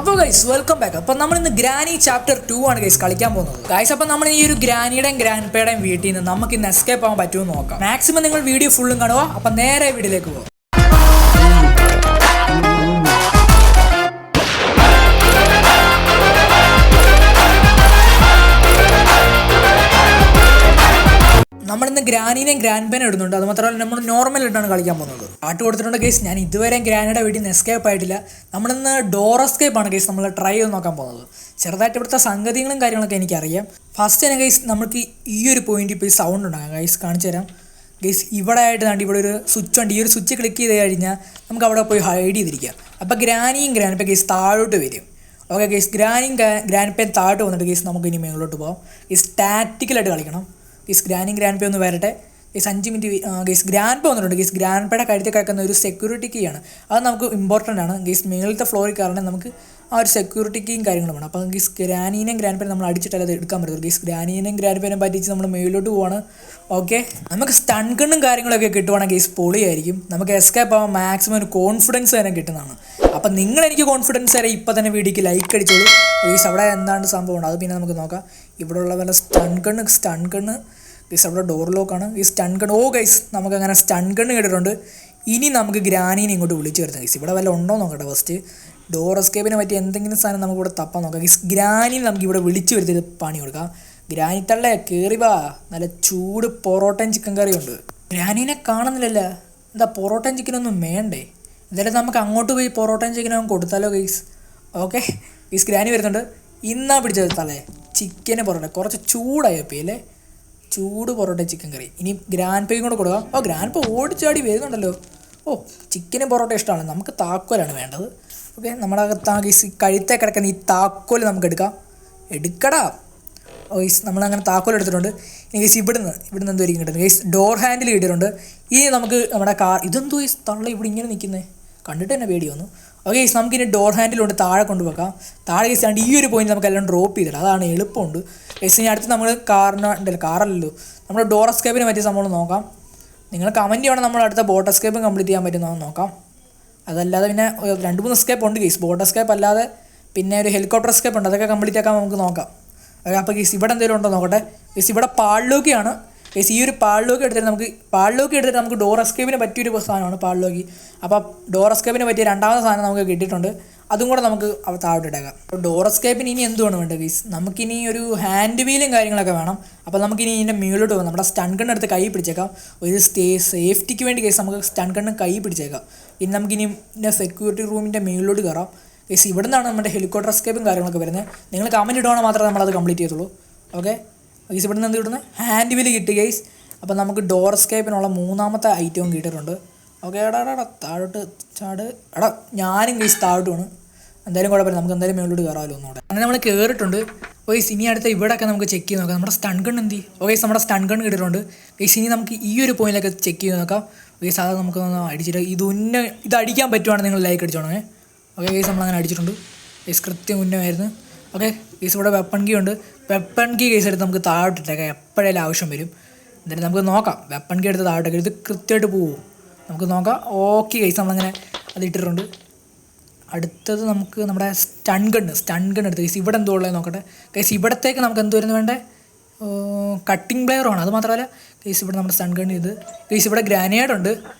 അപ്പോൾ guys welcome back. അപ്പോൾ നമ്മൾ ഇന്ന് ഗ്രാനി ചാപ്റ്റർ 2 ആണ് ഗൈസ് കളിക്കാൻ പോകുന്നത് ഗൈസ്. അപ്പോൾ നമ്മൾ ഈ ഒരു ഗ്രാനിയുടെയും ഗ്രാൻഡ് പേയുടെയും വീട്ടിൽ നിന്ന് നമുക്ക് ഇന്ന് എസ്കേപ്പ് ആവാൻ പറ്റുമെന്ന് നോക്കാം. മാക്സിമം നിങ്ങൾ വീഡിയോ ഫുള്ളും കാണുക. അപ്പോൾ നേരെ വീഡിയോയിലേക്ക് പോകും. നമ്മളിന്ന് ഗ്രാനീനെയും ഗ്രാൻഡ് പേനെ ഇടുന്നുണ്ട്. അത് മാത്രമല്ല നമ്മൾ നോർമൽ ഇട്ടാണ് കളിക്കാൻ പോകുന്നത്. പാട്ട് കൊടുത്തിട്ടുണ്ട് ഗൈസ്. ഞാൻ ഇതുവരെ ഗ്രാനിയുടെ വീട്ടിൽ നിന്ന് എസ്കേപ്പ് ആയിട്ടില്ല. നമ്മളിന്ന് ഡോർ എസ്കേപ്പ് ആണ് ഗൈസ് നമ്മൾ ട്രൈ ചെയ്ത് നോക്കാൻ പോകുന്നത്. ചെറുതായിട്ട് ഇവിടുത്തെ സംഗതികളും കാര്യങ്ങളൊക്കെ എനിക്കറിയാം. ഫസ്റ്റ് തന്നെ ഗൈസ് നമുക്ക് ഈ ഒരു പോയിന്റ് ഇപ്പോൾ ഈ സൗണ്ട് ഉണ്ടാകാം ഗൈസ്. കാണിച്ചു തരാം ഗൈസ്. ഇവിടെ ആയിട്ട് കണ്ട് ഇവിടെ ഒരു സ്വിച്ച് ഉണ്ട്. ഈ ഒരു സ്വിച്ച് ക്ലിക്ക് ചെയ്ത് കഴിഞ്ഞാൽ നമുക്ക് അവിടെ പോയി ഹൈഡ് ചെയ്തിരിക്കാം. അപ്പോൾ ഗ്രാനിയും ഗ്രാൻഡ് പേ ഗൈസ് താഴോട്ട് വരും. ഓക്കെ ഗൈസ്, ഗ്രാനിയും ഗ്രാൻഡ് പേ താഴോട്ട് വന്നിട്ട് ഗൈസ് നമുക്ക് ഇനി മേളിലോട്ട് പോകാം. ഈ സ്റ്റാറ്റിക്കലായിട്ട് കളിക്കണം. ഗീസ് ഗ്രാനിയും ഗ്രാൻഡ് പേ ഒന്ന് വരട്ടെ. ഗീസ് 5 മിനിറ്റ് ഗീസ് ഗ്രാൻഡ് പേ വന്നിട്ടുണ്ട്. ഗീസ് ഗ്രാൻഡ് പേയുടെ കഴുത്തിൽ കിടക്കുന്ന ഒരു സെക്യൂരിറ്റി കീ ആണ്. അത് നമുക്ക് ഇമ്പോർട്ടൻ്റ് ആണ്. ഗീസ് മേളത്തെ ഫ്ലോറിൽ കയറണമെങ്കിൽ നമുക്ക് ആ ഒരു സെക്യൂരിറ്റി കീയും കാര്യങ്ങളും വേണം. അപ്പോൾ ഗീസ് ഗ്രാനീനെയും ഗ്രാൻഡ് പേനെ നമ്മൾ അടിച്ചിട്ടല്ല അത് എടുക്കാൻ പറ്റുള്ളൂ. ഗീസ് ഗ്രാനീനെയും ഗ്രാൻഡ് പേനെ പറ്റിച്ച് നമ്മൾ മേളിലോട്ട് പോവാണ്. ഓക്കെ, നമുക്ക് സ്റ്റൺ ഗണ്ണും കാര്യങ്ങളൊക്കെ കിട്ടുവാണെങ്കിൽ ഗീസ് പൊളിയായിരിക്കും. നമുക്ക് എസ്കേപ്പ് ആവാൻ മാക്സിമം ഒരു കോൺഫിഡൻസ് തന്നെ കിട്ടുന്നതാണ്. അപ്പം നിങ്ങൾ എനിക്ക് കോൺഫിഡൻസ് തരാം. ഇപ്പം തന്നെ വീഡിയോക്ക് ലൈക്ക് അടിച്ചോളൂ. ഗീസ് അവിടെ എന്താണ് സംഭവം അത് പിന്നെ നമുക്ക് നോക്കാം. ഇവിടെ ഉള്ള വല്ല സ്റ്റൺ ഗണ്ണ് ഗൈസ് അവിടെ ഡോർ ലോക്കാണ്. ഈ സ്റ്റൺ ഗൺ ഗൈസ് നമുക്ക് അങ്ങനെ സ്റ്റൺ ഗണ്ണ് കേട്ടിട്ടുണ്ട്. ഇനി നമുക്ക് ഗ്രാനീനെ ഇങ്ങോട്ട് വിളിച്ചു വരുന്നത് ഗൈസ്. ഇവിടെ വല്ല ഉണ്ടോ നോക്കട്ടെ. ഫസ്റ്റ് ഡോർ എസ്കേപ്പിനെ പറ്റി എന്തെങ്കിലും സാധനം നമുക്ക് ഇവിടെ തപ്പാൻ നോക്കാം. ഗൈസ് ഗ്രാനീനെ നമുക്ക് ഇവിടെ വിളിച്ചു വരുത്തിയത് പണി കൊടുക്കാം. ഗ്രാനി തള്ളേ കയറി വാ, നല്ല ചൂട് പൊറോട്ടയും ചിക്കൻ കറിയും ഉണ്ട്. ഗ്രാനീനെ കാണുന്നില്ലല്ലോ. എന്താ പൊറോട്ടയും ചിക്കനൊന്നും വേണ്ടേ? എന്തായാലും നമുക്ക് അങ്ങോട്ട് പോയി പൊറോട്ടയും ചിക്കനും കൊടുത്താലോ ഗൈസ്. ഓക്കെ ഗൈസ്, ഗ്രാനി വരുന്നുണ്ട്. ഇന്നാ പിടിച്ചത് തള്ളേ ചിക്കന് പൊറോട്ട കുറച്ച് ചൂടായപ്പോൾ അല്ലേ. ചൂട് പൊറോട്ട ചിക്കൻ കറി. ഇനി ഗ്രാൻഡ് പേയും കൂടെ കൊടുക്കാം. ഗ്രാൻഡ് പേ ഓടിച്ചാടി വരുന്നുണ്ടല്ലോ. ചിക്കനും പൊറോട്ട ഇഷ്ടമാണ്. നമുക്ക് താക്കോലാണ് വേണ്ടത്. ഓക്കെ, നമ്മുടെ ഗൈസ് കഴുത്തേ കിടക്കുന്ന ഈ താക്കോൽ നമുക്ക് എടുക്കടാ ഗൈസ്. നമ്മളങ്ങനെ താക്കോൽ എടുത്തിട്ടുണ്ട്. ഇനി ഗൈസ് ഇവിടുന്ന് എന്തായിരിക്കും കിട്ടുന്നത് ഗൈസ്. ഡോർ ഹാൻഡിൽ കിട്ടിയിട്ടുണ്ട്. ഇനി നമുക്ക് നമ്മുടെ കാർ ഇതെന്തോ ഗൈസ് തള്ള ഇവിടെ ഇങ്ങനെ നിൽക്കുന്നത് കണ്ടിട്ട് തന്നെ പേടി വന്നു. ഓക്കെ ഗൈസ്, നമുക്കിനി ഡോർ ഹാൻഡിലുണ്ട് താഴെ കൊണ്ടുവെക്കാം. താഴെ ഗൈസ് ആണ്ട് ഈ ഒരു പോയിന്റ് നമുക്ക് എല്ലാം ഡ്രോപ്പ് ചെയ്തില്ല. അതാണ് എളുപ്പമുണ്ട് ഗൈസ്. ഇനി അടുത്ത് നമ്മൾ കാറല്ലല്ലോ നമ്മുടെ ഡോർ എസ്കേപ്പിനെ പറ്റിയ സംഭവം നോക്കാം. നിങ്ങൾ കമൻറ്റ് ചെയ്യണം നമ്മൾ അടുത്ത ബോട്ട് എസ്കേപ്പും കംപ്ലീറ്റ് ചെയ്യാൻ പറ്റുന്നതെന്ന് നോക്കാം. അതല്ലാതെ പിന്നെ 2-3 എസ്കേപ്പ് ഉണ്ട് ഗൈസ്. ബോട്ട് എസ്കേപ്പ് അല്ലാതെ പിന്നെ ഒരു ഹെലികോപ്റ്റർ എസ്കേപ്പ് ഉണ്ട്. അതൊക്കെ കംപ്ലീറ്റ് ആക്കാൻ നമുക്ക് നോക്കാം. അപ്പോൾ ഗൈസ് ഇവിടെ എന്തെങ്കിലും ഉണ്ടോ നോക്കട്ടെ. ഗൈസ് ഇവിടെ പാളിലോക്കിയാണ് ഗൈസ്. ഈ ഒരു പാളിലോക്ക് എടുത്തിട്ട് നമുക്ക് ഡോർ എസ്കേപ്പിന് പറ്റിയൊരു സാധനമാണ് പാളിലോക്കി. അപ്പോൾ ഡോർ എസ്കേപ്പിന് പറ്റിയ രണ്ടാമത്തെ സാധനം നമുക്ക് കിട്ടിയിട്ടുണ്ട്. അതും കൂടെ നമുക്ക് താഴോട്ട് ഇട്ടേക്കാം. അപ്പോൾ ഡോർ എസ്കേപ്പിന് ഇനി എന്തുവാണ് വേണ്ടത് ഗൈസ്? നമുക്കിനി ഒരു ഹാൻഡ് വീലും കാര്യങ്ങളൊക്കെ വേണം. അപ്പോൾ നമുക്കിനി ഇതിൻ്റെ മുകളിലോട്ട് പോകാം. നമ്മുടെ സ്റ്റൺ ഗണ്ണ് എടുത്ത് കൈ പിടിച്ചേക്കാം. ഒരു സേഫ്റ്റിക്ക് വേണ്ടി ഗൈസ് നമുക്ക് സ്റ്റൺ ഗണ്ണ് കൈ പിടിച്ചേക്കാം. ഇനി നമുക്കിനി ഇതിൻ്റെ സെക്യൂരിറ്റി റൂമിൻ്റെ മുകളിലോട്ട് കയറാം ഗൈസ്. ഇവിടെ നിന്നാണ് നമ്മുടെ ഹെലികോപ്റ്റർ എസ്കേപ്പും കാര്യങ്ങളൊക്കെ വരുന്നത്. നിങ്ങൾ കമൻറ്റ് ഇടുവാണെങ്കിൽ മാത്രമേ നമ്മളത് കംപ്ലീറ്റ് ചെയ്തുള്ളൂ. ഓക്കെ ഗൈസ്, ഇവിടെ നിന്ന് എന്ത് കിട്ടുന്നത് ഹാൻഡ് വീല് കിട്ടി ഗൈസ്. അപ്പോൾ നമുക്ക് ഡോർ എസ്കേപ്പിനുള്ള 3ാമത്തെ ഐറ്റവും കിട്ടിയിട്ടുണ്ട്. ഓക്കെ താഴോട്ട് ചാട് ഞാനും ഗൈസ് താഴോട്ട് വേണം. എന്തായാലും കുഴപ്പമില്ല, നമുക്ക് എന്തായാലും മേളിലോട്ട് കയറാമല്ലോ ഒന്നുകൂടെ. അങ്ങനെ നമ്മൾ കയറിയിട്ടുണ്ട്. ഗൈസ് ഇനി അടുത്ത ഇവിടെയൊക്കെ നമുക്ക് ചെക്ക് ചെയ്ത് നോക്കാം. നമ്മുടെ സ്റ്റൺ ഗൺ എന്തി ഗൈസ് നമ്മുടെ സ്റ്റൺ ഗൺ കിട്ടിയിട്ടുണ്ട് ഗൈസ്. ഇനി നമുക്ക് ഈ ഒരു പോയിന്റിലൊക്കെ ചെക്ക് ചെയ്ത് നോക്കാം ഗൈസ്. അത് നമുക്കൊന്ന് അടിച്ചിട്ട് ഇത് അടിക്കാൻ പറ്റുവാണെങ്കിൽ നിങ്ങൾ ലൈക്ക് അടിച്ചോണേ. ഓക്കെ ഗൈസ്, നമ്മളങ്ങനെ അടിച്ചിട്ടുണ്ട് ഗൈസ്. കൃത്യം ഉന്നമായിരുന്നു. ഓക്കെ ഗൈസ്, ഇവിടെ വെപ്പൺ കീ ഉണ്ട്. വെപ്പൺ കീ കേസ് എടുത്ത് നമുക്ക് താഴോട്ടിട്ടേക്കാം. എപ്പോഴേലും ആവശ്യം വരും. എന്തായാലും നമുക്ക് നോക്കാം. വെപ്പൺ കീ എടുത്ത് താഴോട്ടേക്ക് ഇത് കൃത്യമായിട്ട് പോവും. നമുക്ക് നോക്കാം. ഓക്കെ ഗൈസ്, നമ്മളങ്ങനെ അത് ഇട്ടിട്ടുണ്ട്. അടുത്തത് നമുക്ക് നമ്മുടെ സ്റ്റൺ ഗൺ എടുത്ത് ഗൈസ് ഇവിടെ എന്തോ ഉള്ളത് നോക്കട്ടെ ഗൈസ്. ഇവിടത്തേക്ക് നമുക്ക് എന്ത് വരുന്നത് വേണ്ടേ? കട്ടിംഗ് പ്ലെയറാണ്. അത് മാത്രമല്ല ഗൈസ് ഇവിടെ നമ്മുടെ സ്റ്റൺ ഗൺ ഇത് ഗൈസ്. ഇവിടെ ഗ്രാനേഡ് ഉണ്ട്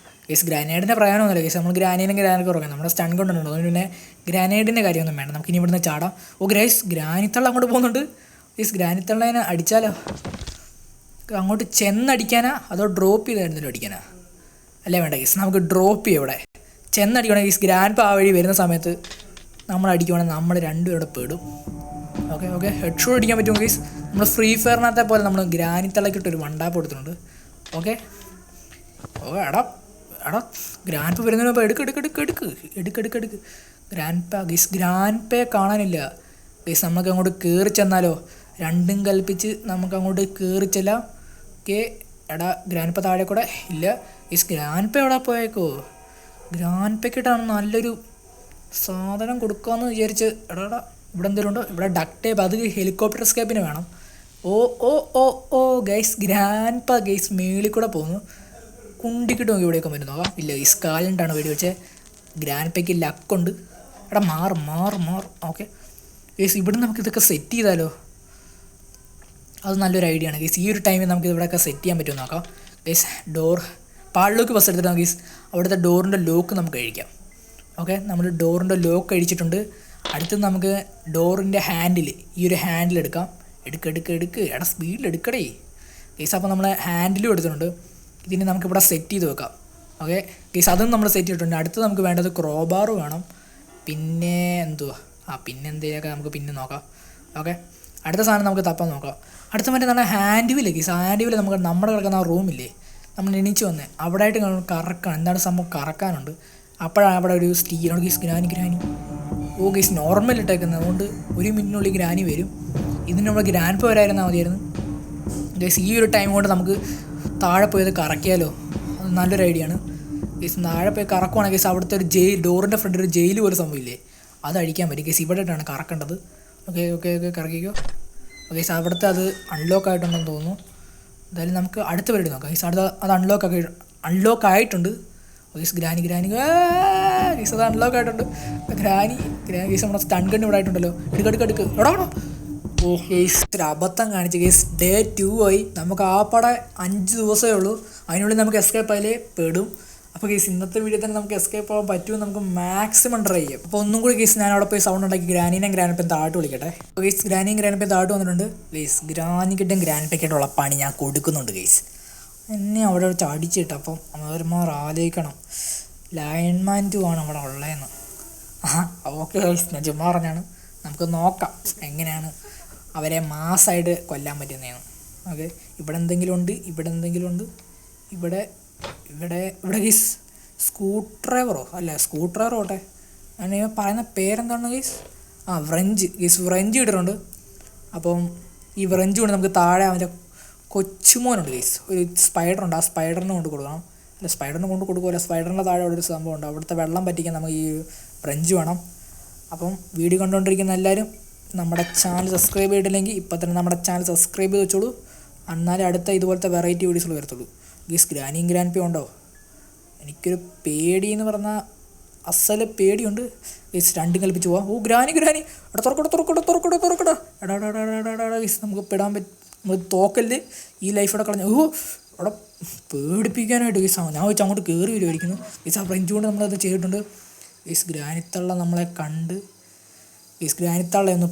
ഗൈസ്. ഗ്രാനേഡിൻ്റെ പ്രയോജനമൊന്നുമില്ല ഗൈസ്. നമ്മൾ ഗ്രാനേഡ് കുറവാണ്. നമ്മുടെ സ്റ്റൺ ഗൺ ഉണ്ട്. അതുകൊണ്ട് പിന്നെ ഗ്രാനേഡിൻ്റെ കാര്യമൊന്നും വേണ്ട. നമുക്ക് ഇനി ഇവിടുന്ന് ചാടാം. ഗൈസ് ഗ്രാനിത്തള്ള അങ്ങോട്ട് പോകുന്നുണ്ട് ഗൈസ്. ഗ്രാനിത്തള്ളേനെ അടിച്ചാലോ? അങ്ങോട്ട് ചെന്നടിക്കാനാ അതോ ഡ്രോപ്പ് ചെയ്ത് എന്തെങ്കിലും അടിക്കാനാ? അല്ലേ വേണ്ട ഗൈസ്, നമുക്ക് ഡ്രോപ്പ് ചെയ്യാം. ഇവിടെ ചെന്നടിക്കണം ഗൈസ്. ഗ്രാൻഡ് പേ ആ വഴി വരുന്ന സമയത്ത് നമ്മൾ അടിക്കുവാണെങ്കിൽ നമ്മൾ രണ്ടുപേരുടെ പെടും. ഓക്കെ ഹെഡ് ഷോട്ട് അടിക്കാൻ പറ്റുമോ ഗൈസ്? നമ്മൾ ഫ്രീ ഫയറിനകത്തെ പോലെ നമ്മൾ ഗ്രാനിത്തള്ളക്കിട്ടൊരു വണ്ടാപ്പ് കൊടുത്തിട്ടുണ്ട്. ഓക്കെ ഗ്രാൻഡ് പേ വരുന്നതിന് മുമ്പ് എടുക്ക് ഗ്രാൻഡ് പേ ഗൈസ്. ഗ്രാൻഡ് പേ കാണാനില്ല ഗൈസ്. നമുക്ക് അങ്ങോട്ട് കയറി ചെന്നാലോ? രണ്ടും കൽപ്പിച്ച് നമുക്ക് അങ്ങോട്ട് കയറി ചെല്ലാം. ഓക്കെ ഗ്രാൻഡ് പേ താഴെ കൂടെ ഇല്ല ഗൈസ്. ഗ്രാൻഡ് പേ എവിടെ പോയേക്കോ? ഗ്രാൻഡ് പേക്കിട്ടാണ് നല്ലൊരു സാധനം കൊടുക്കാമെന്ന് വിചാരിച്ച് ഇവിടെ എന്തെങ്കിലും ഉണ്ടോ? ഇവിടെ ഡക്ട് ടേപ്പ്, അത് ഹെലികോപ്റ്റർ എസ്കേപ്പിന് വേണം. ഗൈസ് ഗ്രാൻഡ് പേ ഗൈസ് മേളിൽ കൂടെ പോകുന്നു. കുണ്ടിക്കിട്ട് നോക്കി ഇവിടെയൊക്കെ വരും നോക്കാം. ഇല്ല ഗൈസ് കാലിൻ്റാണ് വെടി വെച്ചത്. ഗ്രാൻഡ് പേക്ക് ലക്കുണ്ട്. എടാ മാറ്. ഓക്കെ ഗൈസ്, ഇവിടെ നമുക്ക് ഇതൊക്കെ സെറ്റ് ചെയ്താലോ? അത് നല്ലൊരു ഐഡിയ ആണ് ഗൈസ്. ഈ ഒരു ടൈമിൽ നമുക്ക് ഇവിടെയൊക്കെ സെറ്റ് ചെയ്യാൻ പറ്റുമോ നോക്കാം ഗൈസ്. പാളിലോക്ക് ബസ് എടുത്തിട്ട് ഗൈസ് അവിടുത്തെ ഡോറിൻ്റെ ലോക്ക് നമുക്ക് കഴിക്കാം. ഓക്കെ, നമ്മൾ ഡോറിൻ്റെ ലോക്ക് കഴിച്ചിട്ടുണ്ട്. അടുത്ത് നമുക്ക് ഡോറിൻ്റെ ഹാൻഡിൽ, ഈ ഒരു ഹാൻഡിൽ എടുക്കാം. എടുക്ക് എടാ സ്പീഡിൽ എടുക്കടേ ഗൈസ്. അപ്പോൾ നമ്മൾ ഹാൻഡിലും എടുത്തിട്ടുണ്ട്. ഇതിന് നമുക്കിവിടെ സെറ്റ് ചെയ്ത് വെക്കാം. ഓക്കെ ഗൈസ്, അതും നമ്മൾ സെറ്റ് ചെയ്തിട്ടുണ്ട്. അടുത്ത് നമുക്ക് വേണ്ടത് ക്രോബാർ വേണം. പിന്നെ എന്തുവാ, പിന്നെ എന്തെങ്കിലുമൊക്കെ നമുക്ക് പിന്നെ നോക്കാം. ഓക്കെ, അടുത്ത സാധനം നമുക്ക് തപ്പാൻ നോക്കാം. അടുത്ത മറ്റേ എന്താണ് ഹാൻഡ് ഗൈസ്. ഹാൻഡ് വീല് നമുക്ക് നമ്മുടെ കിടക്കുന്ന ആ റൂമില്ലേ, നമ്മൾ എണീച്ച് വന്നേ അവിടെ ആയിട്ട് കറക്കണം. എന്താണ് സംഭവം, കറക്കാനുണ്ട്. അപ്പോഴാണ് അവിടെ ഒരു സ്റ്റീലോട് ഗൈസ് ഗ്രാനി ഗൈസ് നോർമൽ ഇട്ടേക്കുന്നത്. അതുകൊണ്ട് 1 മിനിറ്റിനുള്ളിൽ ഗ്രാനി വരും. ഇതിന് നമ്മൾ ഗ്രാൻഡ് വരായിരുന്നാൽ മതിയായിരുന്നു ഗൈസ്. ഈ ഒരു ടൈം കൊണ്ട് നമുക്ക് താഴെ പോയത് കറക്കിയാലോ? അത് നല്ലൊരു ഐഡിയ ആണ് ഗൈസ്. താഴെ പോയി കറക്കുവാണെങ്കിൽ ഗൈസ് അവിടുത്തെ ഒരു ഡോറിൻ്റെ ഫ്രണ്ടിൽ ഒരു ജയിൽ പോലെ സംഭവമില്ലേ, അത് അടിക്കാൻ പറ്റും ഗൈസ്. ഇവിടെ ആയിട്ടാണ് കറക്കേണ്ടത്. Okay കറക്കിക്കോ guys. അവിടുത്തെ അത് അൺലോക്ക് ആയിട്ടുണ്ടെന്ന് തോന്നുന്നു. എന്തായാലും നമുക്ക് അടുത്ത പരിപാടി നോക്കാം ഗൈസ്. അത് അൺലോക്ക് ആയിട്ടുണ്ട് ഗൈസ്. ഗ്രാനി ഗൈസ്, അത് അൺലോക്ക് ആയിട്ടുണ്ട്. ഗ്രാനി ഗൈസ് നമ്മുടെ സ്റ്റൺ ഗൺ ഇവിടെ ആയിട്ടുണ്ടല്ലോ. എടുക്ക് എടാ. ഗൈസ് ഒരു അബദ്ധം കാണിച്ചു ഗൈസ്. ഡേ 2 ആയി. നമുക്ക് ആപ്പാടെ 5 ദിവസമേ ഉള്ളൂ. അതിനുള്ളിൽ നമുക്ക് എസ്കേപ്പ് ആയാലേ പെടും. അപ്പോൾ ഗൈസ് ഇന്നത്തെ വീഡിയോ തന്നെ നമുക്ക് എസ്കേപ്പ് ആവാൻ പറ്റുമെന്ന് നമുക്ക് മാക്സിമം ട്രൈ ചെയ്യാം. അപ്പോൾ ഒന്നും കൂടി ഗൈസ് ഞാൻ അവിടെ പോയി സൗണ്ട് ഉണ്ടാക്കി ഗ്രാനീനെയും ഗ്രാൻഡ്പ്പയും താഴോട്ട് വിളിക്കട്ടെ. അപ്പോൾ ഗൈസ് ഗ്രാനിയും ഗ്രാൻഡ്പ്പയും താഴോട്ട് വന്നിട്ടുണ്ട് ഗൈസ്. ഗ്രാനിക്കിട്ടും ഗ്രാൻഡ്പ്പയ്ക്കായിട്ടുള്ള പണി ഞാൻ കൊടുക്കുന്നുണ്ട് ഗൈസ്. എന്നെ അവിടെ വെച്ച് അടിച്ചിട്ട് അപ്പം അവന്മാർ ആലോചിക്കണം ലയൺമാൻ 2 ആണ് അവിടെ ഉള്ളതെന്ന്. ഓക്കെ ഗൈസ്, ഞാൻ ചുമ്മാ പറഞ്ഞാണ്. നമുക്ക് നോക്കാം എങ്ങനെയാണ് അവരെ മാസമായിട്ട് കൊല്ലാൻ പറ്റുന്നതെന്ന്. ഓക്കെ, ഇവിടെ എന്തെങ്കിലും ഉണ്ട്. ഇവിടെ ഗൈസ് സ്ക്രൂ ഡ്രൈവറോ ഓട്ടെ ഞാൻ പറയുന്ന പേരെന്താണ് ഗൈസ്? വ്രഞ്ച് ഇട്ടിട്ടുണ്ട്. അപ്പം ഈ വ്രഞ്ച് കൊണ്ട് നമുക്ക് താഴെ അവൻ്റെ കൊച്ചുമോനുണ്ട് ഗൈസ്, ഒരു സ്പൈഡറുണ്ട്. ആ സ്പൈഡറിനെ കൊണ്ട് കൊടുക്കണം. സ്പൈഡറിനെ കൊണ്ട് കൊടുക്കുമല്ലോ. സ്പൈഡറിൻ്റെ താഴെ അവിടെ ഒരു സംഭവമുണ്ട്. അവിടുത്തെ വെള്ളം പറ്റിക്കാൻ നമുക്ക് ഈ വ്രഞ്ച് വേണം. അപ്പം വീഡിയോ കണ്ടുകൊണ്ടിരിക്കുന്ന എല്ലാവരും നമ്മുടെ ചാനൽ സബ്സ്ക്രൈബ് ചെയ്തിട്ടില്ലെങ്കിൽ ഇപ്പം തന്നെ നമ്മുടെ ചാനൽ സബ്സ്ക്രൈബ് ചെയ്ത് വെച്ചോളൂ. എന്നാലേ അടുത്ത ഇതുപോലത്തെ വെറൈറ്റി വീഡിയോസുകൾ വരത്തുള്ളൂ ഗൈസ്. ഗ്രാനിയും ഗ്രാൻഡ്പ്പയും ഉണ്ടോ? എനിക്കൊരു പേടിയെന്ന് പറഞ്ഞാൽ അസല് പേടിയുണ്ട് ഗൈസ്. രണ്ടും കൽപ്പിച്ച് പോവാം. ഗ്രാനി എടാ തുറക്കട എടാ ഗൈസ്. നമുക്ക് പെടാൻ പറ്റും. നമ്മൾ തോക്കല് ഈ ലൈഫോടെ കളഞ്ഞ അവിടെ പേടിപ്പിക്കാനായിട്ട് ഗൈസ്. ഞാൻ വെച്ച് അങ്ങോട്ട് കയറി വരുമായിരിക്കുന്നു ഗൈസ്. ആ ഫ്രഞ്ച് കൊണ്ട് നമ്മളത് ചെയ്തിട്ടുണ്ട് ഗൈസ്. ഗ്രാനിത്തള്ള നമ്മളെ കണ്ട് ഗൈസ്. ഗ്രാനിത്തള്ളയൊന്ന്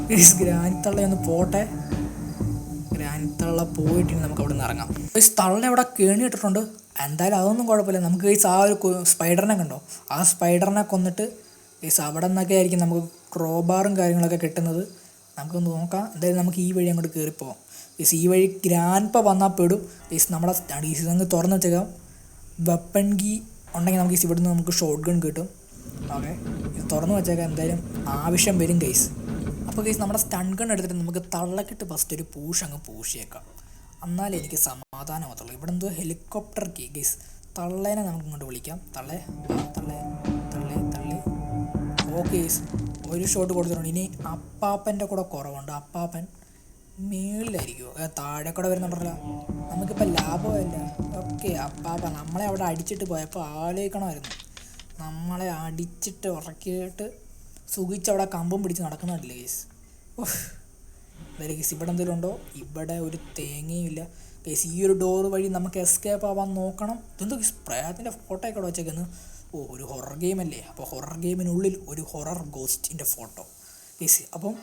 ഗൈസ്. ഗ്രാനിത്തള്ളയൊന്ന് പോട്ടെ. ഗ്രാനിത്തള്ള പോയിട്ട് നമുക്ക് അവിടെ നിന്ന് ഇറങ്ങാം ഗൈസ്. തള്ള അവിടെ കേണിയിട്ടിട്ടുണ്ട്. എന്തായാലും അതൊന്നും കുഴപ്പമില്ല. നമുക്ക് ഗൈസ് ആ ഒരു സ്പൈഡറിനെ കണ്ടോ, ആ സ്പൈഡറിനെ കൊന്നിട്ട് ഗൈസ് അവിടെ നിന്നൊക്കെ ആയിരിക്കും നമുക്ക് ക്രോബാറും കാര്യങ്ങളൊക്കെ കിട്ടുന്നത്. നമുക്കൊന്ന് നോക്കാം. എന്തായാലും നമുക്ക് ഈ വഴി അങ്ങോട്ട് കയറിപ്പോവാം ഗൈസ്. ഈ വഴി ഗ്രാൻഡ്പ്പ വന്നാൽ പെടും ഗൈസ്. നമ്മുടെ ഗൈസ് ഇതങ്ങ് തുറന്ന് വെച്ചേക്കാം. വെപ്പൺ കീ ഉണ്ടെങ്കിൽ നമുക്ക് ഇവിടെ നിന്ന് നമുക്ക് ഷോട്ട് ഗൺ കിട്ടും. ഓക്കെ, ഇത് തുറന്ന് വെച്ചേക്കാം. എന്തായാലും ആവശ്യം വരും ഗൈസ്. അപ്പോൾ ഗൈസ് നമ്മുടെ സ്റ്റൺ ഗൺ എടുത്തിട്ട് നമുക്ക് തള്ളക്കിട്ട് ഫസ്റ്റ് ഒരു അങ്ങ് പൂഷിയേക്കാം. എന്നാലേ എനിക്ക് സമാധാനമാകത്തുള്ളൂ. ഇവിടെ എന്തോ ഹെലികോപ്റ്റർ കീ ഗൈസ്. തള്ളേനെ നമുക്ക് ഇങ്ങോട്ട് വിളിക്കാം. തള്ളേ. ഓക്കെ ഗൈസ്, ഒരു ഷോട്ട് കൊടുത്തിട്ടുണ്ട്. ഇനി അപ്പാപ്പൻ്റെ കൂടെ കുറവുണ്ട്. അപ്പാപ്പൻ മേളിലായിരിക്കുമോ, താഴെ കൂടെ വരുന്നുണ്ടല്ലോ. നമുക്കിപ്പോൾ ലാഭമല്ല. ഓക്കെ, അപ്പാപ്പൻ നമ്മളെ അവിടെ അടിച്ചിട്ട് പോയപ്പോൾ ആലോചിക്കണമായിരുന്നു. നമ്മളെ അടിച്ചിട്ട് ഉറക്കിയിട്ട് സുഖിച്ചവിടെ കമ്പും പിടിച്ച് നടക്കുന്നുണ്ടല്ലേ ഗൈസ്. എന്തായാലും ഗൈസ് ഇവിടെ എന്തെങ്കിലും ഉണ്ടോ? ഇവിടെ ഒരു തേങ്ങയും ഇല്ല ഗൈസ്. ഈ ഒരു ഡോർ വഴി നമുക്ക് എസ്കേപ്പ് ആവാൻ നോക്കണം. ഇതെന്തോ ഗൈസ് പ്രേതത്തിൻ്റെ ഫോട്ടോ ഒക്കെ അവിടെ വെച്ചേക്കുന്നത്. ഒരു ഹൊറർ ഗെയിമല്ലേ, അപ്പോൾ ഹൊറർ ഗെയിമിനുള്ളിൽ ഒരു ഹൊറർ ഗോസ്റ്റിൻ്റെ ഫോട്ടോ ഗൈസ്. അപ്പം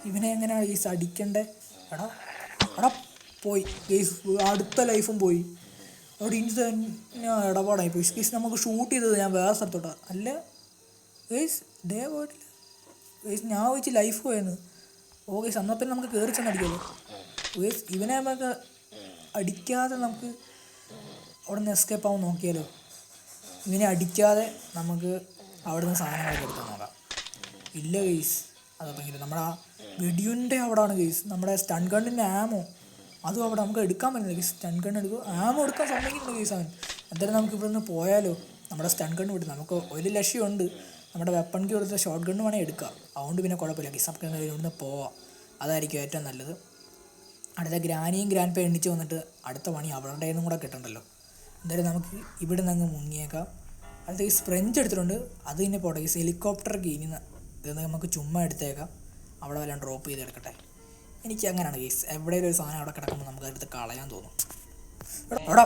ഇവനെ എങ്ങനെയാണ് ഗൈസ് അടിക്കണ്ടേ? എടാ പോയി ഗൈസ്. അടുത്ത ലൈഫും പോയി. അവിടെ ഇനി തന്നെ ഇടപാടായി പോയി ഗൈസ്. നമുക്ക് ഷൂട്ട് ചെയ്തത് ഞാൻ വേറെ സ്ഥലത്തോട്ടാണ് അല്ല ഗൈസ്. ഡേ പോയിട്ടില്ല ഗൈസ്. ഞാൻ വെച്ച് ലൈഫ് പോയെന്ന്. ഗൈസ് എന്നാൽ പിന്നെ നമുക്ക് കയറി ചെന്ന് അടിക്കുമല്ലോ ഗൈസ്. ഇവനെ നമുക്ക് അടിക്കാതെ നമുക്ക് അവിടെ നിന്ന് എസ്കേപ്പ് ആവാൻ നോക്കിയാലോ? ഇവനെ അടിക്കാതെ നമുക്ക് അവിടെ നിന്ന് സാധനങ്ങളൊക്കെ എടുത്ത് നോക്കാം. ഇല്ല ഗൈസ്, അതപ്പം നമ്മുടെ ആ വെടിയുൻ്റെ അവിടെയാണ് ഗൈസ്. നമ്മുടെ സ്റ്റൺ ഗണ്ണിൻ്റെ ആമോ അതും അവിടെ നമുക്ക് എടുക്കാൻ പറ്റില്ല ഗൈസ്. സ്റ്റൺ ഗണ്ണ് എടുക്കും, ആമോ എടുക്കാൻ സമ്മതിക്കുന്നുണ്ട് ഗൈസ് അവൻ. എന്തായാലും നമുക്ക് ഇവിടെ നിന്ന് പോയാലോ? നമ്മുടെ സ്റ്റൺ ഗണ്ണ് വിട്ട് നമുക്ക് ഒരു ലക്ഷ്യമുണ്ട്. നമ്മുടെ വെപ്പൺ കീ കൊടുത്ത ഷോട്ട് ഗണ്ണ് വേണമെങ്കിൽ എടുക്കാം. അതുകൊണ്ട് പിന്നെ കുഴപ്പമില്ല ഗൈസ്. നമുക്ക് എന്തായാലും ഇവിടുന്ന് പോവാം. അതായിരിക്കും ഏറ്റവും നല്ലത്. അടുത്ത ഗ്രാനിയും ഗ്രാൻഡ്പ്പയും എണ്ണിച്ച് വന്നിട്ട് അടുത്ത പണി അവരുടെ നിന്നും കൂടെ കിട്ടണ്ടല്ലോ. എന്തായാലും നമുക്ക് ഇവിടെ നിന്ന് അങ്ങ് മുങ്ങിയേക്കാം. അത് ഗൈസ് ഫ്രഞ്ച് എടുത്തിട്ടുണ്ട്. അത് തന്നെ പോട്ടെ ഗൈസ്. ഹെലികോപ്റ്റർക്ക് ഇനി ഇത് നമുക്ക് ചുമ്മാ എടുത്തേക്കാം. അവിടെ വല്ലതും ഡ്രോപ്പ് ചെയ്ത് എടുക്കട്ടെ. എനിക്ക് അങ്ങനെയാണ് ഗൈസ്. എവിടെയെങ്കിലും ഒരു സാധനം അവിടെ കിടക്കുമ്പോൾ നമുക്ക് അടുത്ത് കളയാൻ തോന്നും. എടാ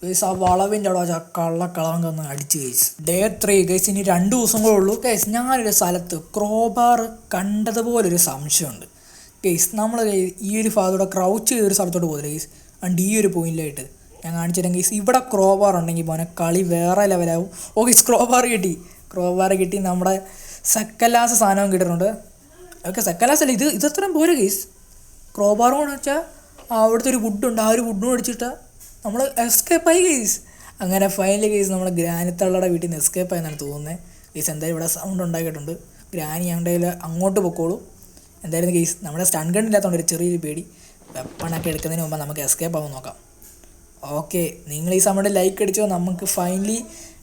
ഗൈസ്, ആ വളവിൻ്റെ അവിടെ കള്ളക്കളവൻ ഒന്ന് അടിച്ച് ഗൈസ്. Day 3 guys. ഇനി 2 ദിവസങ്ങളേ ഉള്ളൂ ഗൈസ്. ഞാനൊരു സ്ഥലത്ത് ക്രോബാർ കണ്ടതുപോലൊരു സംശയമുണ്ട് ഗൈസ്. നമ്മൾ ഈ ഒരു ഭാഗത്തൂടെ ക്രൗച്ച് ചെയ്തൊരു സ്ഥലത്തോട്ട് പോകുന്നില്ല ഗൈസ്. അണ്ട് ഈ ഒരു പോയിന്റിലായിട്ട് ഞാൻ കാണിച്ചു തരാം ഗൈസ്. ഇവിടെ ക്രോബാർ ഉണ്ടെങ്കിൽ പോനെ കളി വേറെ ലെവലാവും. ഓ ഗൈസ്, ക്രോബാർ കിട്ടി. നമ്മുടെ സെക്കൻഡ് സാധനവും കിട്ടിയിട്ടുണ്ട്. ഓക്കെ, സെക്കൻഡ് അല്ല, ഇതത്രയും പോരെ ഗൈസ്. ക്രോബാറും എന്ന് വെച്ചാൽ അവിടുത്തെ ഒരു വുഡുണ്ട്. ആ ഒരു വുഡും അടിച്ചിട്ട് നമ്മൾ എസ്കേപ്പായി ഗൈസ്. അങ്ങനെ ഫൈനലി ഗൈസ് നമ്മൾ ഗ്രാനിത്തള്ളയുടെ വീട്ടിൽ നിന്ന് എസ്കേപ്പായി എന്നാണ് തോന്നുന്നത് ഗൈസ്. എന്തായാലും ഇവിടെ സൗണ്ട് ഉണ്ടാക്കിയിട്ടുണ്ട്. ഗ്രാനി ഞങ്ങളുടെ കയ്യിൽ അങ്ങോട്ട് പൊക്കോളൂ. എന്തായാലും ഗൈസ് നമ്മുടെ സ്റ്റൺ ഗൺ ഇല്ലാത്തതുകൊണ്ട് ഒരു ചെറിയൊരു പേടി. വെപ്പണൊക്കെ എടുക്കുന്നതിന് മുമ്പ് നമുക്ക് എസ്കേപ്പ് ആവാൻ നോക്കാം. ഓക്കെ, നിങ്ങൾ ഈ സമയത്ത് ലൈക്ക് അടിച്ചോ. നമുക്ക് ഫൈനലി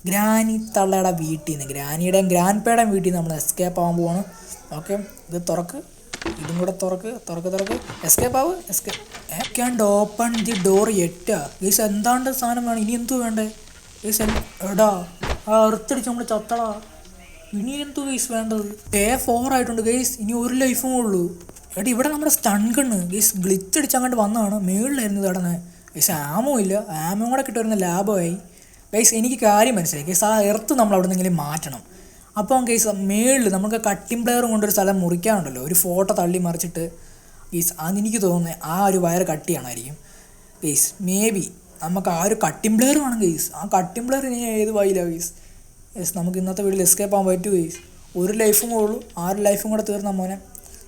ഗ്രാനിത്തള്ളയുടെ വീട്ടിൽ നിന്ന്, ഗ്രാനിയുടെയും ഗ്രാൻഡ് വീട്ടിൽ നിന്ന് നമ്മൾ എസ്കേപ്പ് ആവാൻ പോവാണ്. ഓക്കെ, ഇത് തുറക്ക്, ഇതും കൂടെ തുറക്ക്. എസ്കേപ്പ് ആവ്. ക്യാൻ ഓപ്പൺ ദി ഡോർ എറ്റാ ഗൈസ്. എന്താണ്ട് സാധനം വേണം. ഇനി എന്തു വേണ്ടേ ഗൈസ്? എടാ ആ എർത്തടിച്ച് നമ്മൾ ചത്തടാ. ഇനി എന്തു ഗൈസ് വേണ്ടത്? ഡേ 4 ആയിട്ടുണ്ട് ഗൈസ്. ഇനി ഒരു ലൈഫും ഉള്ളൂ. എടാ ഇവിടെ നമ്മുടെ സ്റ്റൺ ഗണ്ണ് ഗൈസ് ഗ്ലിച്ച് അടിച്ച് അങ്ങോട്ട് വന്നതാണ്. മേളിലായിരുന്നു കിടന്നത് ഗൈസ്. ആമോ ഇല്ല. ആമോ കൂടെ കിട്ടുമായിരുന്ന ലാഭമായി ഗൈസ്. എനിക്ക് കാര്യം മനസ്സിലായി ഗൈസ്. ആ എർത്ത് നമ്മൾ അവിടെ നിന്നെങ്കിലും മാറ്റണം. അപ്പം ഗൈസ് മേളിൽ നമുക്ക് കട്ടിംഗ് പ്ലെയറും കൊണ്ടൊരു സ്ഥലം മുറിക്കാനുണ്ടല്ലോ. ഒരു ഫോട്ടോ തള്ളി മറിച്ചിട്ട് ഗൈസ് അതെനിക്ക് തോന്നുന്നത് ആ ഒരു വയർ കട്ട് ചെയ്യണമായിരിക്കും ഗൈസ്. മേ ബി നമുക്ക് ആ ഒരു കട്ടിംഗ് പ്ലെയർ വേണം ഗൈസ്. ആ കട്ടിംഗ് പ്ലെയർ ഇനി ഏത് വഴിയില്ല ഗൈസ്. ഗൈസ് നമുക്ക് ഇന്നത്തെ വീട്ടിൽ എസ്കേപ്പ് ആകാൻ പറ്റുമോ ഗൈസ്? ഒരു ലൈഫും ഉള്ളൂ. ആ ഒരു ലൈഫും കൂടെ തീർന്ന മോനെ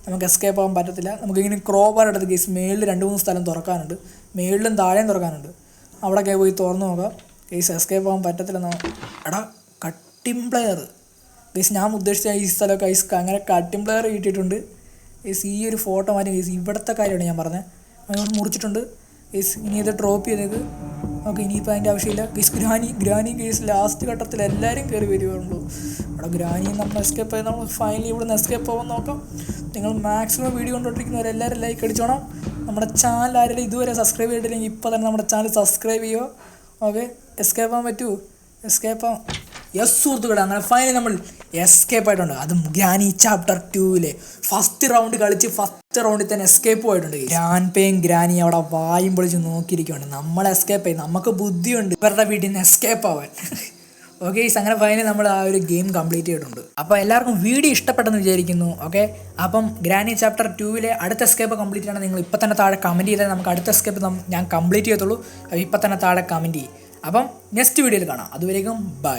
നമുക്ക് എസ്കേപ്പ് ആകാൻ പറ്റത്തില്ല. നമുക്കിങ്ങനെ ക്രോബാർ എടുത്ത് ഗൈസ് മേളിൽ 2-3 സ്ഥലം തുറക്കാനുണ്ട്. മേളിലും താഴെയും തുറക്കാനുണ്ട്. അവിടെയൊക്കെ പോയി തുറന്ന് നോക്കാം ഗൈസ്. എസ്കേപ്പ് ആകാൻ പറ്റത്തില്ലെന്നോ. എടാ കട്ടിംഗ് പ്ലെയർ ഗൈസ്, ഞാൻ ഉദ്ദേശിച്ച ഈ സ്ഥലമൊക്കെ ഗൈസ് അങ്ങനെ കട്ടിംഗ് പ്ലെയർ കിട്ടിയിട്ടുണ്ട് ഗൈസ്. ഈ ഒരു ഫോട്ടോ മാറ്റി ഗൈസ്. ഇവിടുത്തെ കാര്യമാണ് ഞാൻ പറഞ്ഞത്. അതുകൊണ്ട് മുറിച്ചിട്ടുണ്ട് ഗൈസ്. ഇനി ഇത് ഡ്രോപ്പ് ചെയ്തേക്ക്. ഓക്കെ, ഇനിയിപ്പോൾ അതിൻ്റെ ആവശ്യമില്ല ഗൈസ്. ഗ്രാനി ഗൈസ് ലാസ്റ്റ് ഘട്ടത്തിൽ എല്ലാവരും കയറി വരുവാണല്ലോ. അവിടെ ഗ്രാനി നമ്മൾ എസ്കേപ്പ് ആയി. നമ്മൾ ഫൈനലി ഇവിടെ നിന്ന് എസ്കേപ്പ് ആവാൻ നോക്കാം. നിങ്ങൾ മാക്സിമം വീഡിയോ കൊണ്ടുകൊണ്ടിരിക്കുന്നവരെല്ലാവരും ലൈക്ക് അടിച്ചോണം. നമ്മുടെ ചാനൽ ആരെങ്കിലും ഇതുവരെ സബ്സ്ക്രൈബ് ചെയ്തിട്ടില്ലെങ്കിൽ ഇപ്പോൾ തന്നെ നമ്മുടെ ചാനൽ സബ്സ്ക്രൈബ് ചെയ്യുമോ. ഓക്കെ, എസ്കേപ്പ് ആകാൻ പറ്റുമോ? എസ്കേപ്പ് ആവാം. യെസ് സുഹൃത്തുക്കളെ, അങ്ങനെ ഫൈനലി നമ്മൾ എസ്കേപ്പ് ആയിട്ടുണ്ട്. അതും ഗ്രാനി ചാപ്റ്റർ 2 ഫസ്റ്റ് റൗണ്ട് കളിച്ച് ഫസ്റ്റ് റൗണ്ടിൽ തന്നെ എസ്കേപ്പ് ആയിട്ടുണ്ട്. ഗ്രാനി അവിടെ വായും പൊളിച്ച് നോക്കിയിരിക്കുകയാണ്. നമ്മൾ എസ്കേപ്പ് ആയി. നമുക്ക് ബുദ്ധിയുണ്ട് ഇവരുടെ വീട്ടിൽ നിന്ന് എസ്കേപ്പ് ആവാൻ. ഓക്കെ, അങ്ങനെ ഫൈനലി നമ്മൾ ആ ഒരു ഗെയിം കംപ്ലീറ്റ് ചെയ്തിട്ടുണ്ട്. അപ്പോൾ എല്ലാവർക്കും വീഡിയോ ഇഷ്ടപ്പെട്ടെന്ന് വിചാരിക്കുന്നു. ഓക്കെ, അപ്പം ഗ്രാനി ചാപ്റ്റർ 2 അടുത്ത എസ്കേപ്പ് കംപ്ലീറ്റ് ചെയ്യണം. നിങ്ങൾ ഇപ്പം തന്നെ താഴെ കമൻറ്റ് ചെയ്താൽ നമുക്ക് അടുത്ത എസ്കേപ്പ് ഞാൻ കംപ്ലീറ്റ് ചെയ്യത്തുള്ളൂ. ഇപ്പം തന്നെ താഴെ കമൻറ്റ് ചെയ്യും. അപ്പം നെക്സ്റ്റ് വീഡിയോയിൽ കാണാം. അതുവരേക്കും ബൈ.